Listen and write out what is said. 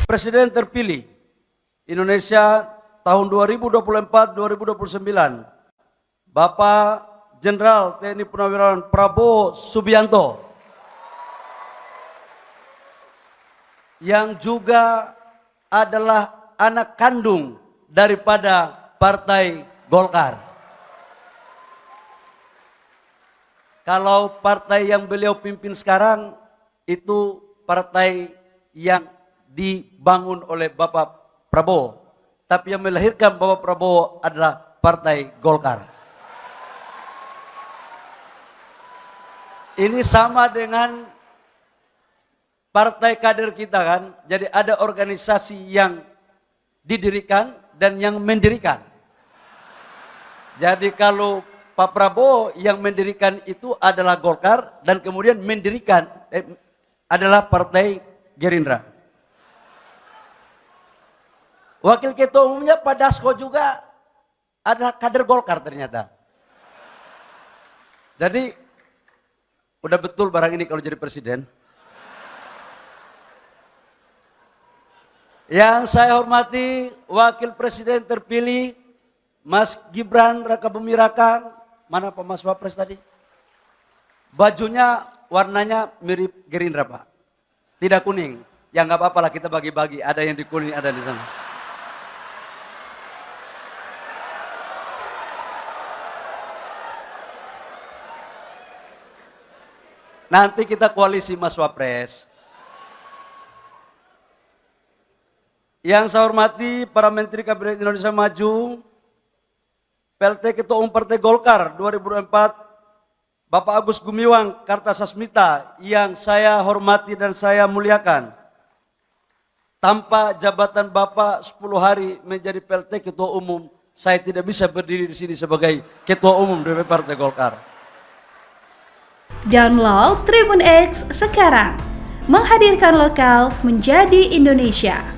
Presiden terpilih Indonesia tahun 2024-2029, Bapak Jenderal TNI Purnawirawan Prabowo Subianto, yang juga adalah anak kandung daripada Partai Golkar. Kalau partai yang beliau pimpin sekarang itu partai yang dibangun oleh Bapak Prabowo, tapi yang melahirkan Bapak Prabowo adalah Partai Golkar. Ini sama dengan partai kader kita kan, jadi ada organisasi yang didirikan dan yang mendirikan. Jadi kalau Pak Prabowo yang mendirikan itu adalah Golkar dan kemudian mendirikan adalah Partai Gerindra. Wakil Ketua Umumnya Pak Dasko juga adalah kader Golkar ternyata. Jadi udah betul barang ini kalau jadi presiden. Yang saya hormati Wakil Presiden terpilih Mas Gibran Rakabuming Raka. Mana Pak Mas Wapres tadi? Bajunya warnanya mirip Gerindra Pak. Tidak kuning. Ya nggak apa-apa lah, kita bagi-bagi. Ada yang di kuning, ada di sana. Nanti kita koalisi Mas Wapres. Yang saya hormati para Menteri Kabinet Indonesia Maju, PLT Ketua Umum Partai Golkar 2024, Bapak Agus Gumiwang Kartasasmita, yang saya hormati dan saya muliakan. Tanpa jabatan Bapak 10 hari menjadi PLT Ketua Umum, saya tidak bisa berdiri di sini sebagai Ketua Umum dari Partai Golkar. Download Tribun X sekarang, menghadirkan lokal menjadi Indonesia.